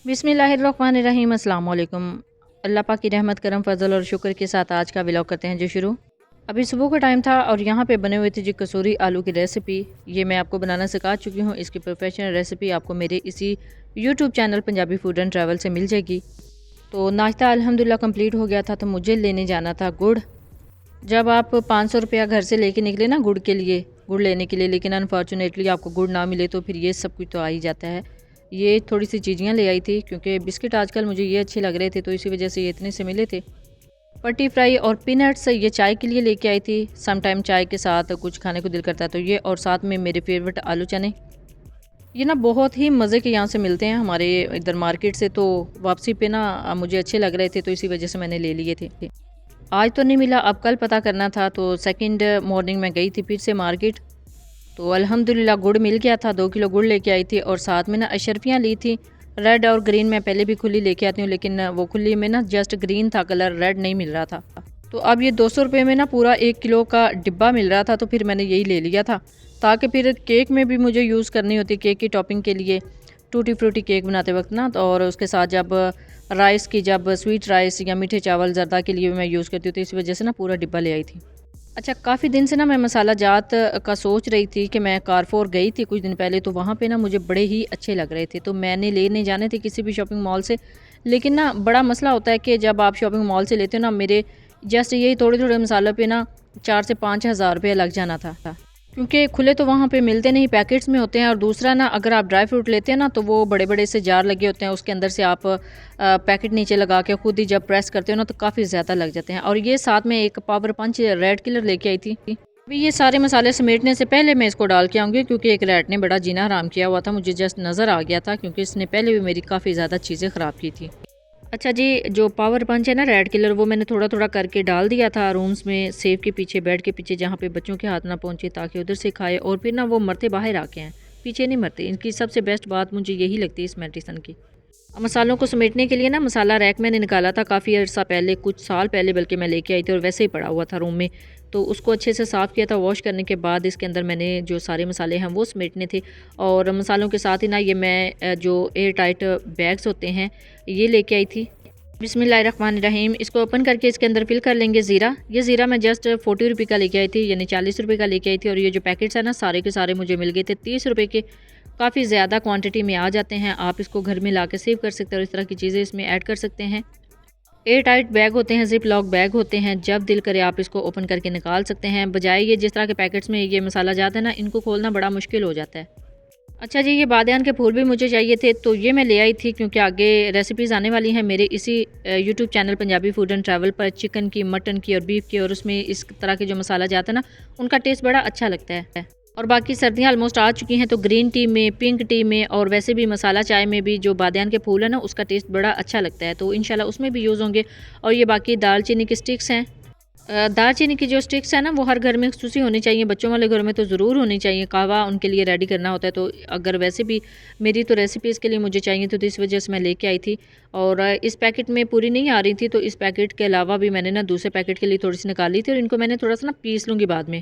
बिस्मिल्लाहिर्रहमानिर्रहीम अस्सलाम वालेकुम। अल्लाह पाक की रहमत करम फजल और शुक्र के साथ आज का व्लॉग करते हैं जो शुरू। अभी सुबह का टाइम था और यहाँ पे बने हुए थे जी कसूरी आलू की रेसिपी। ये मैं आपको बनाना सिखा चुकी हूँ। इसकी प्रोफेशनल रेसिपी आपको मेरे इसी YouTube channel Punjabi food and travel से मिल जाएगी। तो नाश्ता अल्हम्दुलिल्लाह कंप्लीट हो गया था, तो मुझे लेने जाना था गुड़। जब आप 500 रुपया घर से लेके निकले ना गुड़ के लिए, गुड़ लेने के लिए, लेकिन अनफॉर्चुनेटली आपको गुड़ ना मिले तो फिर ये सब कुछ तो आ ही जाता है। ये थोड़ी सी चीज़ियाँ ले आई थी क्योंकि बिस्किट आजकल मुझे ये अच्छे लग रहे थे, तो इसी वजह से ये इतने से मिले थे। पट्टी फ्राई और पीनट्स ये चाय के लिए लेके आई थी। सम टाइम चाय के साथ कुछ खाने को दिल करता है तो ये, और साथ में मेरे फेवरेट आलू चने। ये ना बहुत ही मज़े के यहाँ से मिलते हैं हमारे इधर मार्केट से, तो वापसी पे ना मुझे अच्छे लग रहे थे तो इसी वजह से मैंने ले लिए थे। आज तो नहीं मिला, अब कल पता करना था, तो सेकंड मॉर्निंग में गई थी फिर से मार्केट। तो अल्हम्दुलिल्लाह गुड़ मिल गया था, 2 किलो गुड़ लेके आई थी और साथ में ना अशरफियाँ ली थी। रेड और ग्रीन मैं पहले भी खुली लेके आती हूँ, लेकिन वो खुली में ना जस्ट ग्रीन था कलर, रेड नहीं मिल रहा था। तो अब ये 200 रुपये में ना पूरा 1 किलो का डिब्बा मिल रहा था, तो फिर मैंने यही ले लिया था ताकि फिर केक में भी मुझे यूज़ करनी होती, केक की टॉपिंग के लिए टूटी फ्रूटी केक बनाते वक्त ना, तो और उसके साथ जब राइस की, जब स्वीट राइस या मीठे चावल ज़र्दा के लिए मैं यूज़ करती हूँ, तो इस वजह से ना पूरा डिब्बा ले आई थी। अच्छा, काफ़ी दिन से ना मैं मसाला जात का सोच रही थी कि मैं कारफोर गई थी कुछ दिन पहले, तो वहाँ पे ना मुझे बड़े ही अच्छे लग रहे थे, तो मैंने लेने जाने थे किसी भी शॉपिंग मॉल से। लेकिन ना बड़ा मसला होता है कि जब आप शॉपिंग मॉल से लेते हो ना, मेरे जस्ट यही थोड़े थोड़े मसालों पे ना 4 से 5 हज़ार रुपये लग जाना था, क्योंकि खुले तो वहाँ पे मिलते नहीं, पैकेट्स में होते हैं। और दूसरा ना, अगर आप ड्राई फ्रूट लेते हैं ना, तो वो बड़े बड़े से जार लगे होते हैं, उसके अंदर से आप पैकेट नीचे लगा के खुद ही जब प्रेस करते हो ना, तो काफ़ी ज़्यादा लग जाते हैं। और ये साथ में एक पावर पंच रेड किलर लेके आई थी। अभी ये सारे मसाले समेटने से पहले मैं इसको डाल के आऊँगी, क्योंकि एक रैट ने बड़ा जीना हराम किया हुआ था, मुझे जस्ट नज़र आ गया था, क्योंकि इसने पहले भी मेरी काफ़ी ज़्यादा चीज़ें ख़राब की थी। अच्छा जी, जो पावर पंच है ना रेड किलर, वो मैंने थोड़ा थोड़ा करके डाल दिया था रूम्स में, सेफ के पीछे, बेड के पीछे, जहाँ पे बच्चों के हाथ ना पहुँचे, ताकि उधर से खाए और फिर ना वो मरते बाहर आके हैं, पीछे नहीं मरते। इनकी सबसे बेस्ट बात मुझे यही लगती है इस मेडिसन की। मसालों को समेटने के लिए ना मसाला रैक मैंने निकाला था काफ़ी अर्सा पहले, कुछ साल पहले बल्कि मैं लेके आई थी, और वैसे ही पड़ा हुआ था रूम में। तो उसको अच्छे से साफ़ किया था, वॉश करने के बाद इसके अंदर मैंने जो सारे मसाले हैं वो समेटने थे। और मसालों के साथ ही ना ये मैं जो एयर टाइट बैग्स होते हैं ये लेके आई थी। बिस्मिल्लाहिर्रहमानिर्रहीम। इसको ओपन करके इसके अंदर फिल कर लेंगे ज़ीरा। ये ज़ीरा मैं जस्ट 40 रुपये का लेके आई थी, यानी 40 रुपये का लेके आई थी। और ये जो पैकेट्स है ना, सारे के सारे मुझे मिल गए थे 30 रुपये के। काफ़ी ज़्यादा क्वांटिटी में आ जाते हैं, आप इसको घर में ला के सेव कर सकते हैं और इस तरह की चीज़ें इसमें ऐड कर सकते हैं। एयर टाइट बैग होते हैं, जिप लॉक बैग होते हैं, जब दिल करे आप इसको ओपन करके निकाल सकते हैं। बजाय ये जिस तरह के पैकेट्स में ये मसाला जाता है ना, इनको खोलना बड़ा मुश्किल हो जाता है। अच्छा जी, ये बादियान के फूल भी मुझे चाहिए थे, तो ये मैं ले आई थी, क्योंकि आगे रेसिपीज़ आने वाली हैं मेरे इसी YouTube channel Punjabi food and travel पर, चिकन की, मटन की और बीफ की, और उसमें इस तरह के जो मसाला जाता है ना, उनका टेस्ट बड़ा अच्छा लगता है। और बाकी सर्दियाँ ऑलमोस्ट आ चुकी हैं, तो ग्रीन टी में, पिंक टी में, और वैसे भी मसाला चाय में भी जो बादियान के फूल है ना, उसका टेस्ट बड़ा अच्छा लगता है, तो इंशाल्लाह उसमें भी यूज़ होंगे। और ये बाकी दालचीनी की स्टिक्स हैं। दालचीनी की जो स्टिक्स है ना, वो हर घर में खसूसी होनी चाहिए, बच्चों वाले घर में तो ज़रूर होनी चाहिए, कहवा उनके लिए रेडी करना होता है। तो अगर वैसे भी मेरी तो रेसिपी इसके लिए मुझे चाहिए थी, तो इस वजह से मैं लेके आई थी। और इस पैकेट में पूरी नहीं आ रही थी, तो इस पैकेट के अलावा भी मैंने ना दूसरे पैकेट के लिए थोड़ी सी निकाली थी, और इनको मैंने थोड़ा सा ना पीस लूँगी बाद में,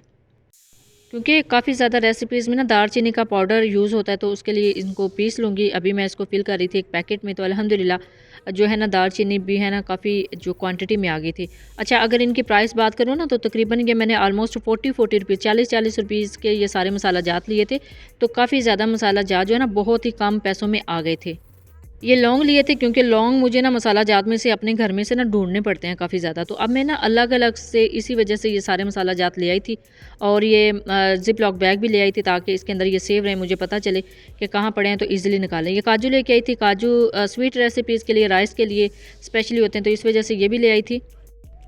क्योंकि काफ़ी ज़्यादा रेसिपीज़ में ना दालचीनी का पाउडर यूज़ होता है, तो उसके लिए इनको पीस लूँगी। अभी मैं इसको फिल कर रही थी एक पैकेट में, तो अल्हम्दुलिल्लाह जो है ना दालचीनी भी है ना काफ़ी जो क्वांटिटी में आ गई थी। अच्छा, अगर इनकी प्राइस बात करूँ ना, तो तकरीबन ये मैंने ऑलमोस्ट 40 रुपीज़, 40 रुपीज़ के ये सारे मसाला जात लिए थे, तो काफ़ी ज़्यादा मसाला जात जो है ना बहुत ही कम पैसों में आ गए थे। ये लौंग लिए थे, क्योंकि लौंग मुझे ना मसाला जात में से अपने घर में से ना ढूंढने पड़ते हैं काफ़ी ज़्यादा, तो अब मैं ना अलग अलग से इसी वजह से ये सारे मसाला जात ले आई थी। और ये जिप लॉक बैग भी ले आई थी, ताकि इसके अंदर ये सेव रहे, मुझे पता चले कि कहाँ पड़े हैं, तो ईज़िली निकालें। ये काजू लेके आई थी, काजू स्वीट रेसिपीज़ के लिए, राइस के लिए स्पेशली होते हैं, तो इस वजह से ये भी ले आई थी।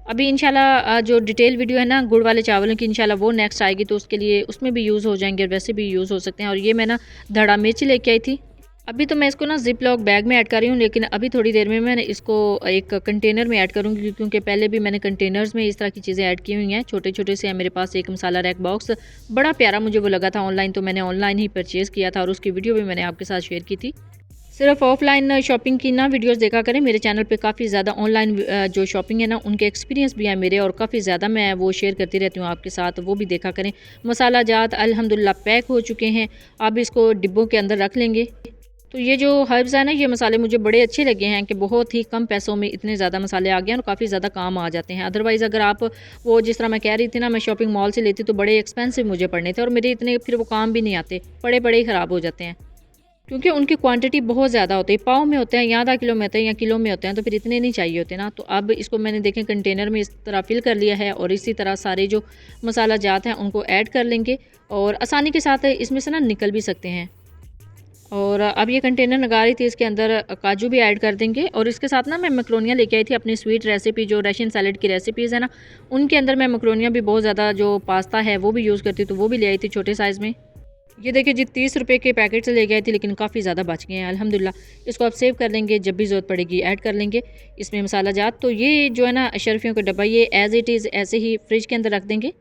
अभी इंशाल्लाह जो डिटेल वीडियो है ना गुड़ वाले चावलों की, इंशाल्लाह वो नेक्स्ट आएगी, तो उसके लिए उसमें भी यूज़ हो जाएंगे, वैसे भी यूज़ हो सकते हैं। और ये मैं ना धड़ा मिर्च लेके आई थी। अभी तो मैं इसको ना जिप लॉक बैग में ऐड कर रही हूँ, लेकिन अभी थोड़ी देर में मैं इसको एक कंटेनर में ऐड करूँगी, क्योंकि पहले भी मैंने कंटेनर्स में इस तरह की चीज़ें ऐड की हुई हैं। छोटे छोटे से हैं मेरे पास। एक मसाला रैक बॉक्स बड़ा प्यारा मुझे वो लगा था ऑनलाइन, तो मैंने ऑनलाइन ही परचेज़ किया था, और उसकी वीडियो भी मैंने आपके साथ शेयर की थी। सिर्फ ऑफलाइन शॉपिंग की ना वीडियोस देखा करें, मेरे चैनल पे काफ़ी ज़्यादा ऑनलाइन जो शॉपिंग है ना, उनके एक्सपीरियंस भी हैं मेरे, और काफ़ी ज़्यादा मैं वो शेयर करती रहती हूँ आपके साथ, वो भी देखा करें। मसाला जात अल्हम्दुलिल्लाह पैक हो चुके हैं, अब इसको डिब्बों के अंदर रख लेंगे। तो ये जो हर्ब्स है ना, ये मसाले मुझे बड़े अच्छे लगे हैं कि बहुत ही कम पैसों में इतने ज़्यादा मसाले आ गए हैं और काफ़ी ज़्यादा काम आ जाते हैं। अदरवाइज़ अगर आप वो जिस तरह मैं कह रही थी ना, मैं शॉपिंग मॉल से लेती तो बड़े एक्सपेंसिव मुझे पड़ने थे और मेरे इतने फिर वो काम भी नहीं आते, पड़े ही ख़राब हो जाते हैं। क्योंकि उनकी क्वांटिटी बहुत ज़्यादा होती है, पाव में होते हैं या आधा किलो में होते हैं या किलो में होते हैं, तो फिर इतने नहीं चाहिए होते ना। तो अब इसको मैंने देखें कंटेनर में इस तरह फिल कर लिया है और इसी तरह सारे जो मसाला जात हैं उनको ऐड कर लेंगे और आसानी के साथ इसमें से ना निकल भी सकते हैं। और अब ये कंटेनर लगा रही थी, इसके अंदर काजू भी ऐड कर देंगे और इसके साथ ना मैं मकरोनियाँ लेके आई थी अपनी स्वीट रेसिपी, जो रशियन सैलेड की रेसिपीज़ है ना, उनके अंदर मैं मकरोनियाँ भी बहुत ज़्यादा जो पास्ता है वो भी यूज़ करती हूँ, तो वो भी ले आई थी छोटे साइज़ में। ये देखिए जी, 30 रुपए के पैकेट से लेके आई थी लेकिन काफ़ी ज़्यादा बच गए हैं अल्हम्दुलिल्लाह। इसको आप सेव कर लेंगे, जब भी ज़रूरत पड़ेगी ऐड कर लेंगे इसमें मसाला जात। तो ये जो है ना अशरफियों का डब्बा, ये एज़ इट इज़ ऐसे ही फ्रिज के अंदर रख देंगे।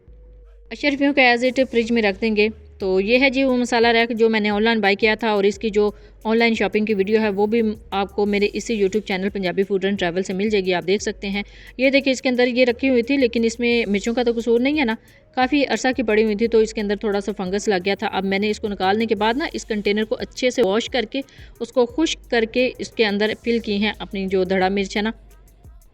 अशरफियों का एज़ इट फ्रिज में रख देंगे। तो ये है जी वो मसाला रैक जो मैंने ऑनलाइन बाय किया था और इसकी जो ऑनलाइन शॉपिंग की वीडियो है वो भी आपको मेरे इसी YouTube channel Punjabi food and travel से मिल जाएगी, आप देख सकते हैं। ये देखिए इसके अंदर ये रखी हुई थी लेकिन इसमें मिर्चों का तो कसूर नहीं है ना, काफ़ी अरसा की पड़ी हुई थी तो इसके अंदर थोड़ा सा फंगस लग गया था। अब मैंने इसको निकालने के बाद ना इस कंटेनर को अच्छे से वॉश करके उसको खुश्क करके इसके अंदर फिल की हैं अपनी जो धड़ा मिर्च है ना।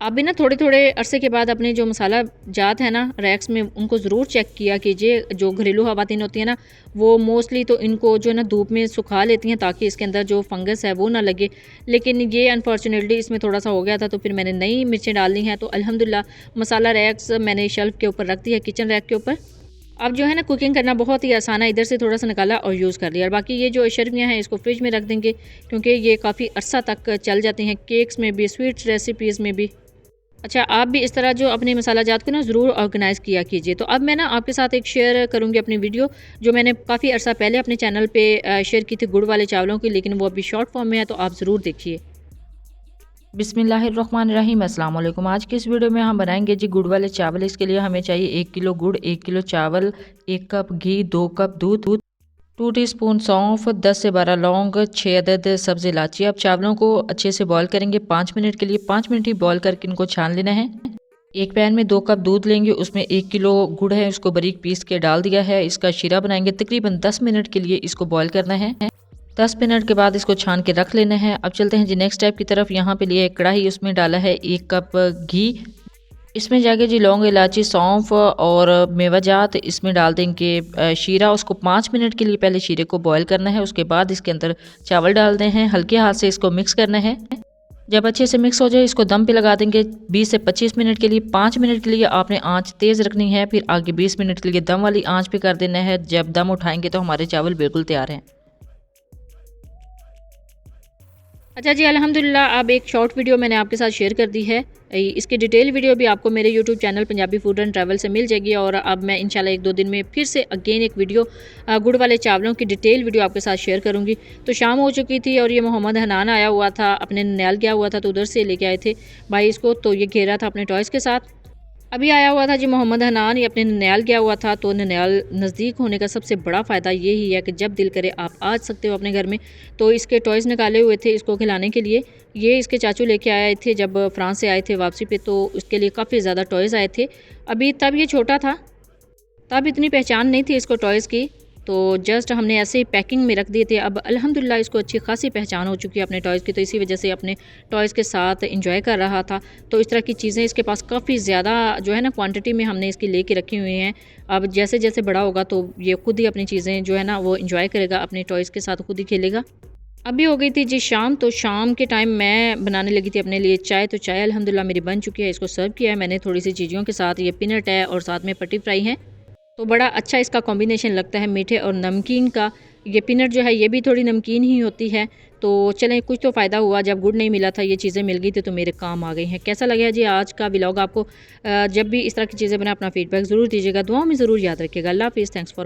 आप भी ना थोड़े अरसे के बाद अपने जो मसाला जात है ना रैक्स में, उनको ज़रूर चेक किया कीजिए। जो घरेलू ख़वातीन होती हैं ना, वो मोस्टली तो इनको जो है ना धूप में सुखा लेती हैं ताकि इसके अंदर जो फंगस है वो ना लगे। लेकिन ये अनफॉर्चुनेटली इसमें थोड़ा सा हो गया था तो फिर मैंने नई मिर्चें डालनी हैं। तो अल्हम्दुलिल्लाह मसाला रैक्स मैंने शेल्फ़ के ऊपर रख दिया, किचन रैक के ऊपर। अब जो है ना कुकिंग करना बहुत ही आसान है, इधर से थोड़ा सा निकाला और यूज़ कर लिया। और बाकी ये जो अशरफियाँ हैं इसको फ्रिज में रख देंगे क्योंकि ये काफ़ी अरसा तक चल जाती हैं, केक्स में भी, स्वीट्स रेसिपीज़ में भी। अच्छा, आप भी इस तरह जो अपने मसाला जात को ना ज़रूर ऑर्गेनाइज़ किया कीजिए। तो अब मैं ना आपके साथ एक शेयर करूँगी अपनी वीडियो, जो मैंने काफ़ी अर्सा पहले अपने चैनल पे शेयर की थी गुड़ वाले चावलों की, लेकिन वो अभी शॉर्ट फॉर्म में है तो आप ज़रूर देखिए। बिस्मिल्लाहिर्रहमानिर्रहीम, अस्सलाम वालेकुम। आज की इस वीडियो में हम बनाएंगे जी गुड़ वाले चावल। इसके लिए हमें चाहिए 1 किलो गुड़, 1 किलो चावल, 1 कप घी, 2 कप दूध, 2 टीस्पून सौंफ, 10 से 12 लौंग, 6 अदद सब्ज़ इलायची। अब चावलों को अच्छे से बॉईल करेंगे 5 मिनट के लिए। 5 मिनट ही बॉईल करके इनको छान लेना है। एक पैन में 2 कप दूध लेंगे, उसमें 1 किलो गुड़ है, उसको बारीक पीस के डाल दिया है। इसका शीरा बनाएंगे। तकरीबन 10 मिनट के लिए इसको बॉईल करना है। 10 मिनट के बाद इसको छान के रख लेना है। अब चलते हैं जी नेक्स्ट स्टेप की तरफ। यहाँ पे लिए एक कढ़ाई, उसमें डाला है 1 कप घी। इसमें जाके जी लौंग, इलायची, सौंफ और मेवा जात इसमें डाल देंगे शीरा। उसको 5 मिनट के लिए पहले शीरे को बॉईल करना है। उसके बाद इसके अंदर चावल डाल दें हैं, हल्के हाथ से इसको मिक्स करना है। जब अच्छे से मिक्स हो जाए इसको दम पे लगा देंगे 20 से 25 मिनट के लिए। 5 मिनट के लिए आपने आंच तेज़ रखनी है, फिर आगे 20 मिनट के लिए दम वाली आंच पे कर देना है। जब दम उठाएंगे तो हमारे चावल बिल्कुल तैयार हैं। अच्छा जी, अल्हम्दुलिल्लाह अब एक शॉर्ट वीडियो मैंने आपके साथ शेयर कर दी है। इसकी डिटेल वीडियो भी आपको मेरे YouTube channel Punjabi food and travel से मिल जाएगी। और अब मैं इंशाल्लाह 1-2 दिन में फिर से अगेन एक वीडियो गुड़ वाले चावलों की डिटेल वीडियो आपके साथ शेयर करूँगी। तो शाम हो चुकी थी और ये मोहम्मद हनान आया हुआ था, अपने ननिहाल गया हुआ था तो उधर से लेके आए थे भाई इसको। तो ये घेरा था अपने टॉयज़ के साथ। अभी आया हुआ था जी मोहम्मद हनान, ये अपने ननिहाल गया हुआ था। तो ननिहाल नज़दीक होने का सबसे बड़ा फ़ायदा ये ही है कि जब दिल करे आप आ सकते हो अपने घर में। तो इसके टॉयज़ निकाले हुए थे इसको खिलाने के लिए। ये इसके चाचू लेके आए थे जब फ्रांस से आए थे वापसी पे, तो उसके लिए काफ़ी ज़्यादा टॉयज़ आए थे। अभी तब ये छोटा था, तब इतनी पहचान नहीं थी इसको टॉयज़ की, तो जस्ट हमने ऐसे ही पैकिंग में रख दिए थे। अब अल्हम्दुलिल्लाह इसको अच्छी खासी पहचान हो चुकी है अपने टॉयज़ की, तो इसी वजह से अपने टॉयज़ के साथ एंजॉय कर रहा था। तो इस तरह की चीज़ें इसके पास काफ़ी ज़्यादा जो है ना क्वांटिटी में हमने इसकी लेके रखी हुई हैं। अब जैसे जैसे बड़ा होगा तो ये खुद ही अपनी चीज़ें जो है ना वो एंजॉय करेगा, अपने टॉयज़ के साथ खुद ही खेलेगा। अभी हो गई थी जी शाम, तो शाम के टाइम मैं बनाने लगी थी अपने लिए चाय। तो चाय अल्हम्दुलिल्लाह मेरी बन चुकी है, इसको सर्व किया है मैंने थोड़ी सी चीज़ों के साथ। ये पीनट है और साथ में पटी फ्राई है, तो बड़ा अच्छा इसका कॉम्बिनेशन लगता है मीठे और नमकीन का। ये पीनट जो है ये भी थोड़ी नमकीन ही होती है। तो चलें, कुछ तो फ़ायदा हुआ, जब गुड़ नहीं मिला था ये चीज़ें मिल गई थी तो मेरे काम आ गई हैं। कैसा लगा जी आज का व्लॉग आपको? जब भी इस तरह की चीज़ें बनाए अपना फीडबैक ज़रूर दीजिएगा, दुआओं में ज़रूर याद रखिएगा। अल्लाह हाफ़िज़, थैंक्स फॉर